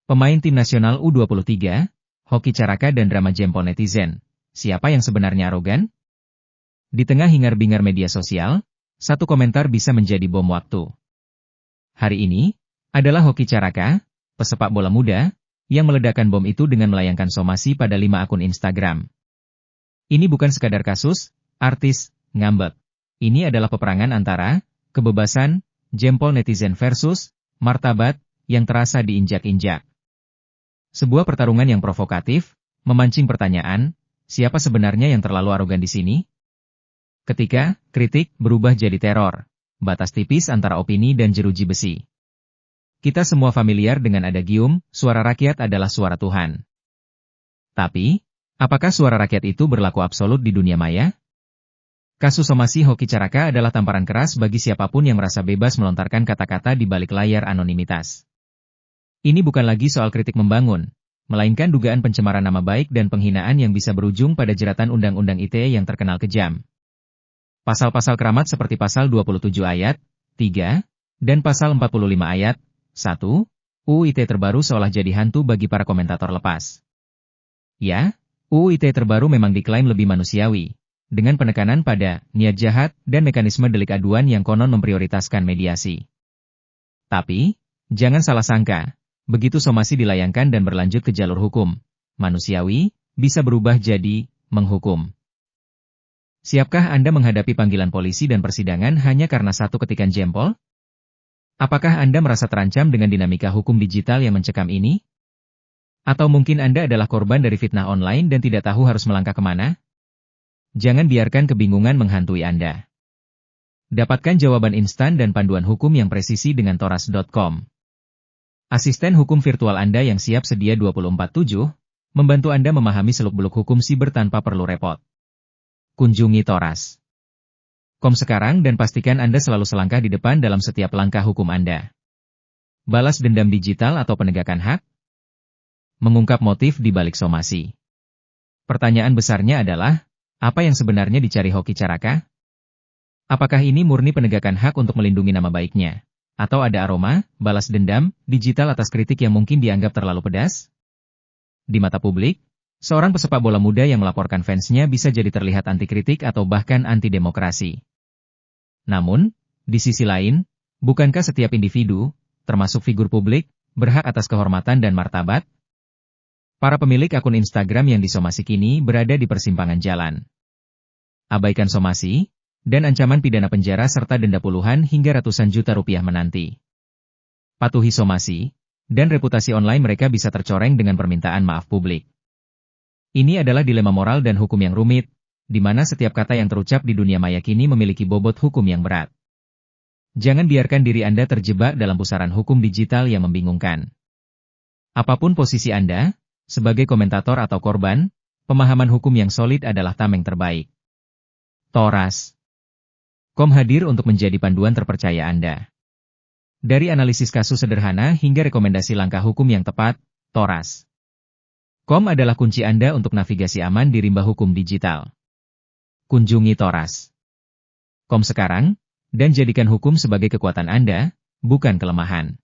Pemain tim nasional U23, Hoki Caraka dan drama jempol netizen. Siapa yang sebenarnya arogan? Di tengah hingar-bingar media sosial, satu komentar bisa menjadi bom waktu. Hari ini, adalah Hoki Caraka, pesepak bola muda, yang meledakkan bom itu dengan melayangkan somasi pada 5 akun Instagram. Ini bukan sekadar kasus, artis, ngambek. Ini adalah peperangan antara, kebebasan, jempol netizen versus, martabat, yang terasa diinjak-injak. Sebuah pertarungan yang provokatif, memancing pertanyaan, siapa sebenarnya yang terlalu arogan di sini? Ketika kritik berubah jadi teror, batas tipis antara opini dan jeruji besi. Kita semua familiar dengan adagium, suara rakyat adalah suara Tuhan. Tapi, apakah suara rakyat itu berlaku absolut di dunia maya? Kasus somasi Hoki Caraka adalah tamparan keras bagi siapapun yang merasa bebas melontarkan kata-kata di balik layar anonimitas. Ini bukan lagi soal kritik membangun, melainkan dugaan pencemaran nama baik dan penghinaan yang bisa berujung pada jeratan Undang-Undang ITE yang terkenal kejam. Pasal-pasal keramat seperti pasal 27 ayat 3 dan pasal 45 ayat 1 UU ITE terbaru seolah jadi hantu bagi para komentator lepas. Ya, UU ITE terbaru memang diklaim lebih manusiawi, dengan penekanan pada niat jahat dan mekanisme delik aduan yang konon memprioritaskan mediasi. Tapi, jangan salah sangka. Begitu somasi dilayangkan dan berlanjut ke jalur hukum, manusiawi, bisa berubah jadi menghukum. Siapkah Anda menghadapi panggilan polisi dan persidangan hanya karena satu ketikan jempol? Apakah Anda merasa terancam dengan dinamika hukum digital yang mencekam ini? Atau mungkin Anda adalah korban dari fitnah online dan tidak tahu harus melangkah kemana? Jangan biarkan kebingungan menghantui Anda. Dapatkan jawaban instan dan panduan hukum yang presisi dengan Thoras.com. Asisten hukum virtual Anda yang siap sedia 24/7, membantu Anda memahami seluk-beluk hukum siber tanpa perlu repot. Kunjungi Thoras.com sekarang dan pastikan Anda selalu selangkah di depan dalam setiap langkah hukum Anda. Balas dendam digital atau penegakan hak? Mengungkap motif di balik somasi. Pertanyaan besarnya adalah, apa yang sebenarnya dicari Hoki Caraka? Apakah ini murni penegakan hak untuk melindungi nama baiknya? Atau ada aroma, balas dendam, digital atas kritik yang mungkin dianggap terlalu pedas? Di mata publik, seorang pesepak bola muda yang melaporkan fansnya bisa jadi terlihat anti kritik atau bahkan anti demokrasi. Namun, di sisi lain, bukankah setiap individu, termasuk figur publik, berhak atas kehormatan dan martabat? Para pemilik akun Instagram yang disomasi kini berada di persimpangan jalan. Abaikan somasi, dan ancaman pidana penjara serta denda puluhan hingga ratusan juta rupiah menanti. Patuhi somasi, dan reputasi online mereka bisa tercoreng dengan permintaan maaf publik. Ini adalah dilema moral dan hukum yang rumit, di mana setiap kata yang terucap di dunia maya kini memiliki bobot hukum yang berat. Jangan biarkan diri Anda terjebak dalam pusaran hukum digital yang membingungkan. Apapun posisi Anda, sebagai komentator atau korban, pemahaman hukum yang solid adalah tameng terbaik. Thoras.com hadir untuk menjadi panduan terpercaya Anda. Dari analisis kasus sederhana hingga rekomendasi langkah hukum yang tepat, Thoras.com adalah kunci Anda untuk navigasi aman di rimba hukum digital. Kunjungi Thoras.com sekarang, dan jadikan hukum sebagai kekuatan Anda, bukan kelemahan.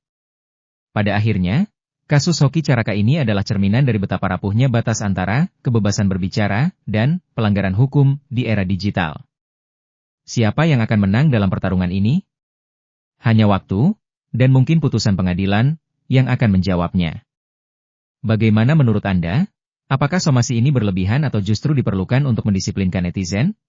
Pada akhirnya, kasus Hoki Caraka ini adalah cerminan dari betapa rapuhnya batas antara kebebasan berbicara dan pelanggaran hukum di era digital. Siapa yang akan menang dalam pertarungan ini? Hanya waktu, dan mungkin putusan pengadilan, yang akan menjawabnya. Bagaimana menurut Anda? Apakah somasi ini berlebihan atau justru diperlukan untuk mendisiplinkan netizen?